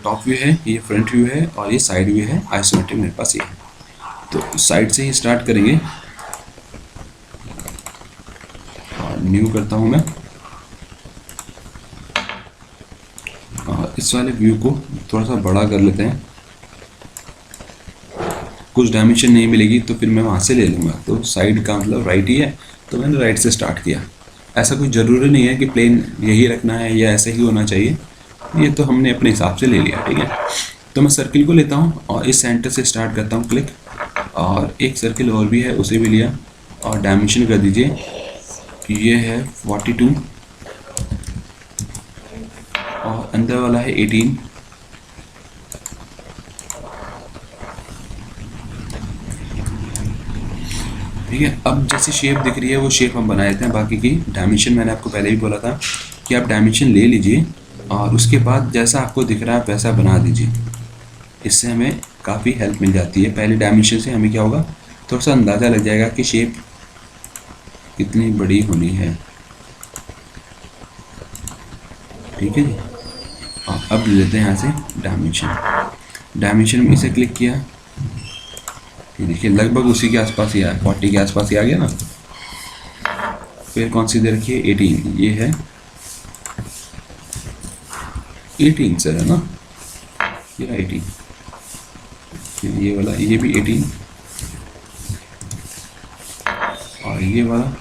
Top view है, ये front view है और ये साइड व्यू है, आइसोमेट्रिक मेरे पास ये है। तो साइड से ही स्टार्ट करेंगे और न्यू करता हूँ मैं और इस वाले व्यू को थोड़ा सा बड़ा कर लेते हैं। कुछ डायमेंशन नहीं मिलेगी तो फिर मैं वहाँ से ले लूँगा। तो साइड का मतलब राइट ही है, तो मैंने राइट से स्टार्ट किया। ऐसा कोई ज़रूरी नहीं है कि प्लेन यही रखना है या ऐसे ही होना चाहिए, ये तो हमने अपने हिसाब से ले लिया, ठीक है। तो मैं सर्किल को लेता हूँ और इस सेंटर से स्टार्ट करता हूँ क्लिक, और एक सर्किल और भी है उसे भी लिया और डायमेंशन कर दीजिए, ये है 42 और अंदर वाला है 18। ठीक है, अब जैसी शेप दिख रही है वो शेप हम बना देते हैं। बाकी की डायमेंशन मैंने आपको पहले भी बोला था कि आप डायमेंशन ले लीजिए और उसके बाद जैसा आपको दिख रहा है वैसा बना दीजिए। इससे हमें काफ़ी हेल्प मिल जाती है। पहले डायमेंशन से हमें क्या होगा, थोड़ा सा अंदाज़ा लग जाएगा कि शेप कितनी बड़ी होनी है। ठीक है जी, और अब ले लेते हैं यहाँ से डायमेंशन में इसे क्लिक किया, ये देखिए लगभग उसी के आसपास ही आया, 40 के आसपास ही आ गया ना। फिर कौन सी दे रखी है, 18, ये है 18 सर, है ना, ये 18, ये वाला ये भी 18 और ये वाला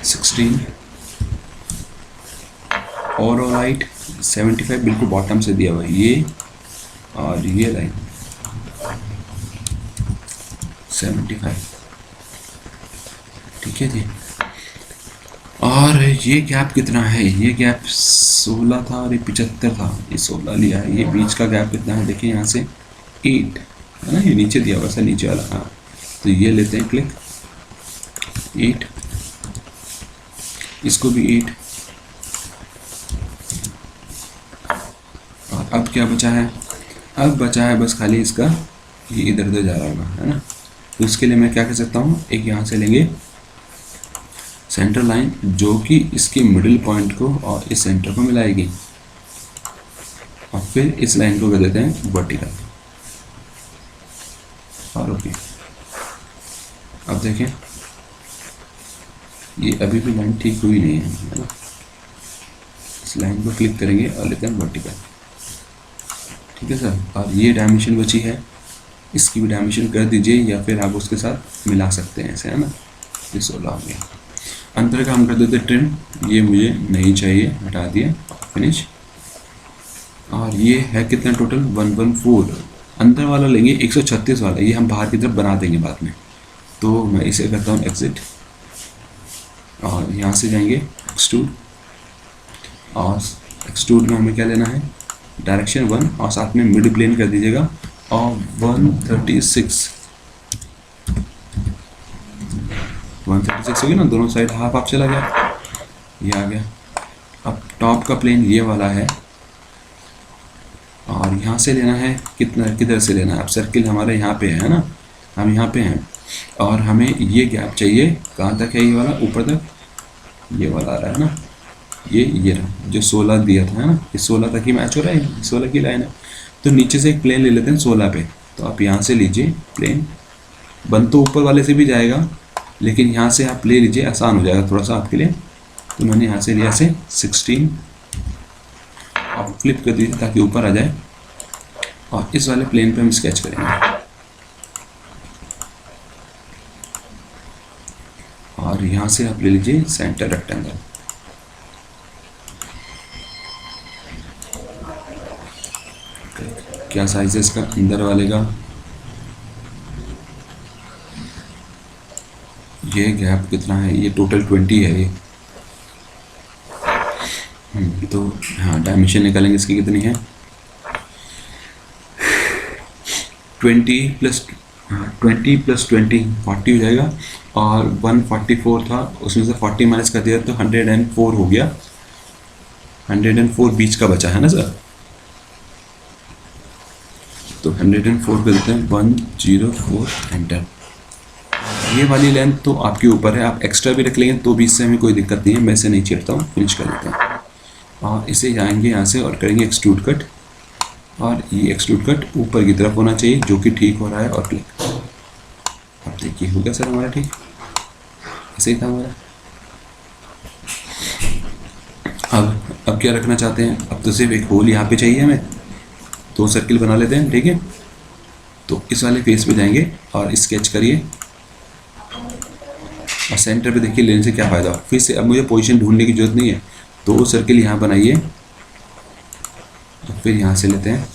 16 और राइट 75 बिल्कुल बॉटम से दिया हुआ है ये, और ये लाइन 75। ठीक है जी, और ये गैप कितना है, ये गैप 16 था और ये 75 था, ये 16 लिया है। ये बीच का गैप कितना है देखिए, यहाँ से 8 है ना, ये नीचे दिया हुआ है नीचे वाला, हाँ। तो ये लेते हैं क्लिक, 8, इसको भी 8, और अब क्या बचा है, अब बचा है बस खाली इसका, ये इधर उधर जा रहा होगा, है ना। तो इसके लिए मैं क्या कर सकता हूँ, एक यहाँ से लेंगे सेंटर लाइन जो कि इसके मिडिल पॉइंट को और इस सेंटर को मिलाएगी, और फिर इस लाइन को कर देते हैं वर्टिकल, और ओके। अब देखें ये अभी भी लाइन ठीक हुई नहीं है ना, इस लाइन को क्लिक करेंगे और लेते हैं वर्टिकल। ठीक है सर, और ये डायमेंशन बची है, इसकी भी डायमेंशन कर दीजिए या फिर आप उसके साथ मिला सकते हैं ऐसे, है ना। ये 16 हो गया। अंदर का हम कर देते ट्रिम, ये मुझे नहीं चाहिए, हटा दिया, फिनिश। और ये है कितना टोटल, 114। अंदर वाला लेंगे 136 वाला, ये हम बाहर की तरफ बना देंगे बाद में। तो मैं इसे करता हूँ एग्जिट, और यहाँ से जाएंगे एक्सट्रूड, और एक्सट्रूड में हमें क्या लेना है, डायरेक्शन 1 और साथ में मिड प्लेन कर दीजिएगा, और 136 हो गया ना, दोनों साइड हाफ हाफ चला गया, ये आ गया। अब टॉप का प्लेन ये वाला है, और यहाँ से लेना है कितना, किधर से लेना है, अब सर्किल हमारे यहाँ पे है ना, हम यहाँ पे हैं, और हमें ये गैप चाहिए, कहाँ तक है ये वाला, ऊपर तक, ये वाला आ रहा है ना, ये रहा जो 16 दिया था, है ना, ये 16 तक ही मैच हो रहा है, 16 की लाइन है। तो नीचे से एक प्लेन ले लेते हैं 16 पे, तो आप यहाँ से लीजिए प्लेन, बन तो ऊपर वाले से भी जाएगा, लेकिन यहाँ से आप ले लीजिए, आसान हो जाएगा थोड़ा सा आपके लिए। तो मैंने यहाँ से लिया से 16 और फ्लिप कर दीजिए ताकि ऊपर आ जाए, और इस वाले प्लेन पे हम स्केच करेंगे, और यहाँ से आप ले लीजिए सेंटर रेक्टेंगल। क्या साइज है इसका अंदर वाले का, ये गैप कितना है, ये टोटल 20 है ये। तो हाँ डायमेंशन निकालेंगे इसकी कितनी है, 20 प्लस 20 + 20 40 हो जाएगा, और 144 था, उसमें से 40 माइनस कर दिया तो 104 हो गया, 104 बीच का बचा है ना सर। तो 104 कर देते हैं, 104 एंटर। ये वाली लेंथ तो आपके ऊपर है, आप एक्स्ट्रा भी रख लेंगे तो भी इससे हमें कोई दिक्कत नहीं है, मैं इसे नहीं छेड़ता हूँ, फिनिश कर देता हूँ। और इसे जाएंगे यहाँ से और करेंगे एक्सट्रूड कट, और ये एक्सट्रूड कट ऊपर की तरफ होना चाहिए, जो कि ठीक हो रहा है, और क्लिक। अब देखिए हो गया सर हमारा ठीक, ऐसे ही था हमारा। अब क्या रखना चाहते हैं, अब तो सिर्फ एक होल यहाँ पे चाहिए हमें, 2 सर्किल बना लेते हैं, ठीक है। तो इस वाले फेस पे जाएंगे और स्केच करिए, और सेंटर पे देखिए लेने से क्या फ़ायदा। फिर से अब मुझे पोजीशन ढूंढने की जरूरत नहीं है, 2 सर्किल यहाँ बनाइए, तो फिर यहाँ से लेते हैं,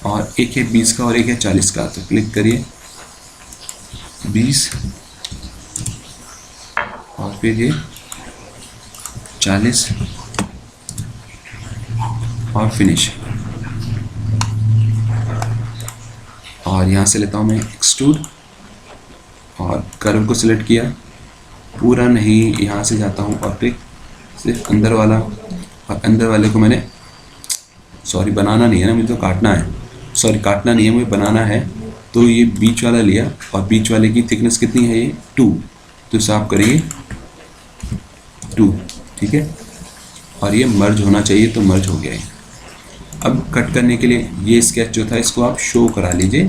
और एक है 20 का और एक है 40 का, तो क्लिक करिए 20 और फिर ये 40 और फिनिश। और यहाँ से लेता हूँ मैं एक्सट्रूड, और कर्व को सिलेक्ट किया, पूरा नहीं, यहाँ से जाता हूँ और क्लिक, सिर्फ अंदर वाला, और अंदर वाले को मैंने, सॉरी बनाना नहीं है ना, मुझे तो काटना है, सॉरी काटना नहीं है, मुझे बनाना है। तो ये बीच वाला लिया, और बीच वाले की थिकनेस कितनी है, ये 2, तो साफ करिए 2, ठीक है। और ये मर्ज होना चाहिए, तो मर्ज हो गया है। अब कट करने के लिए ये स्केच जो था इसको आप शो करा लीजिए,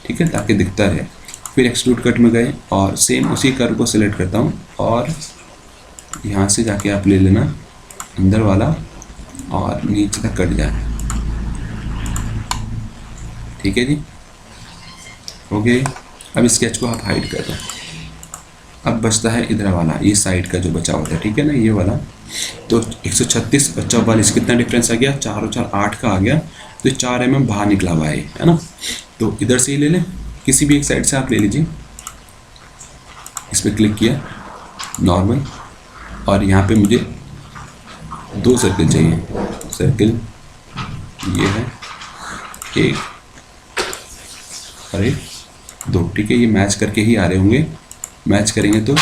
ठीक है, ताकि दिखता रहे। फिर एक्सट्रूड कट में गए और सेम उसी कर्व को सिलेक्ट करता हूँ, और यहाँ से जाके आप ले लेना अंदर वाला, और नीचे तक कट जाए, ठीक है जी, हो गया। अब स्केच को आप हाइड कर दो। अब बचता है इधर वाला, ये साइड का जो बचा होता है, ठीक है ना, ये वाला। तो 136 और 44 कितना डिफरेंस आ गया, 4 और 4 8 का आ गया, तो 4 mm बाहर निकला हुआ है ना। तो इधर से ही ले लें, किसी भी एक साइड से आप ले लीजिए। इस पर क्लिक किया नॉर्मल, और यहाँ पे मुझे 2 सर्किल चाहिए, सर्किल ये है 1 और 2, ठीक है। ये मैच करके ही आ रहे होंगे, मैच करेंगे तो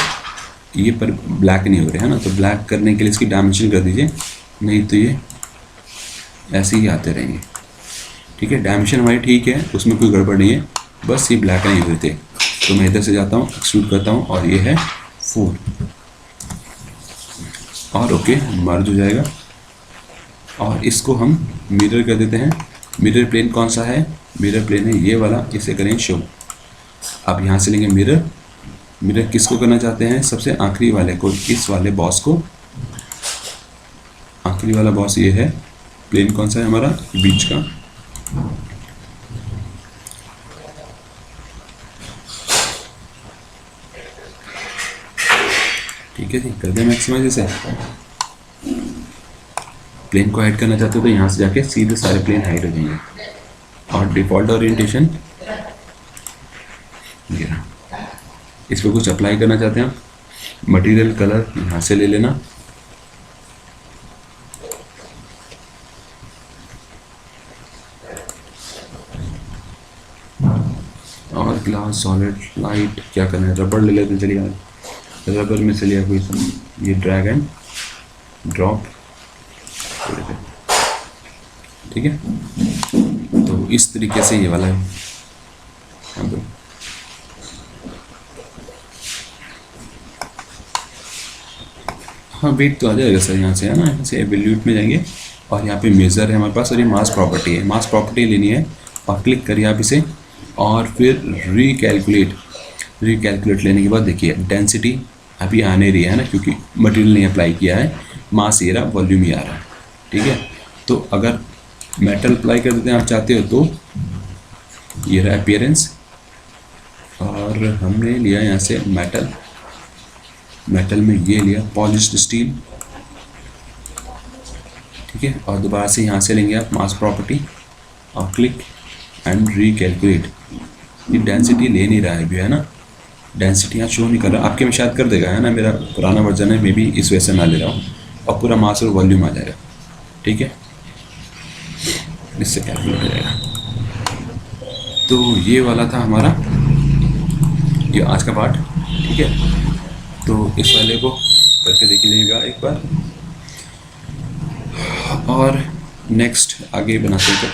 ये पर ब्लैक नहीं हो रहे हैं ना, तो ब्लैक करने के लिए इसकी डायमेंशन कर दीजिए, नहीं तो ये ऐसे ही आते रहेंगे, ठीक है। डायमेंशन हमारी ठीक है, उसमें कोई गड़बड़ नहीं है, बस ये ब्लैक नहीं हुए थे। तो मैं इधर से जाता हूँ, एक्सट्रूड करता हूँ, और ये है 4, और ओके मर्ज हो जाएगा। और इसको हम मिरर कर देते हैं। मिरर प्लेन कौन सा है, मिरर प्लेन है ये वाला, इसे करें शो। अब यहाँ से लेंगे मिरर, मिरर किसको करना चाहते हैं, सबसे आखिरी वाले को, इस वाले बॉस को, आखिरी वाला बॉस ये है। प्लेन कौन सा है हमारा, बीच का, ठीक है जी, कर दें मैक्सिमाइज इसे। प्लेन को हाइड करना चाहते हो तो यहाँ से जाके सीधे सारे प्लेन हाइड हो जाएंगे। और डिफ़ॉल्ट ओरिएंटेशन ये रहा, इस पर कुछ अप्लाई करना चाहते हैं आप, मटेरियल कलर यहाँ से ले लेना, और ग्लास सॉलिड लाइट क्या करना है, रबड़ ले लेते हैं, चलिए रबड़ में से लिया कोई ये ड्रैग एंड ड्रॉप, ठीक है। तो इस तरीके से ये वाला है, हाँ वेट तो आ जाएगा सर यहाँ से, है ना, यहाँ से एवल्यूट में जाएंगे, और यहाँ पे मेज़र है हमारे पास, और ये मास प्रॉपर्टी है, मास प्रॉपर्टी लेनी है, और क्लिक करिए आप इसे, और फिर रिकैलकुलेट लेने के बाद देखिए डेंसिटी अभी आने रही है ना, क्योंकि मटेरियल नहीं अप्लाई किया है, मास ये रहा, वॉल्यूम ही आ रहा है, ठीक है। तो अगर मेटल अप्लाई कर देते हैं आप चाहते हो तो ये रहा अपीयरेंस, और हमने लिया यहाँ से मेटल, मेटल में ये लिया पॉलिश्ड स्टील, ठीक है। और दोबारा से यहाँ से लेंगे आप मास प्रॉपर्टी, और क्लिक एंड रिकैलकुलेट। ये डेंसिटी ले नहीं रहा है अभी, है ना, डेंसिटी यहाँ शो नहीं कर रहा, आपके में शायद कर देगा, है ना, मेरा पुराना वर्जन है, मे बी इस वजह से ना ले रहा हूँ, और पूरा मास और वॉल्यूम आ जाएगा, ठीक है, इससे कैलकुलेट हो जाएगा। तो ये वाला था हमारा ये आज का पार्ट, ठीक है। तो इस वाले को करके देख लीजिएगा एक बार, और नेक्स्ट आगे बनाते हैं।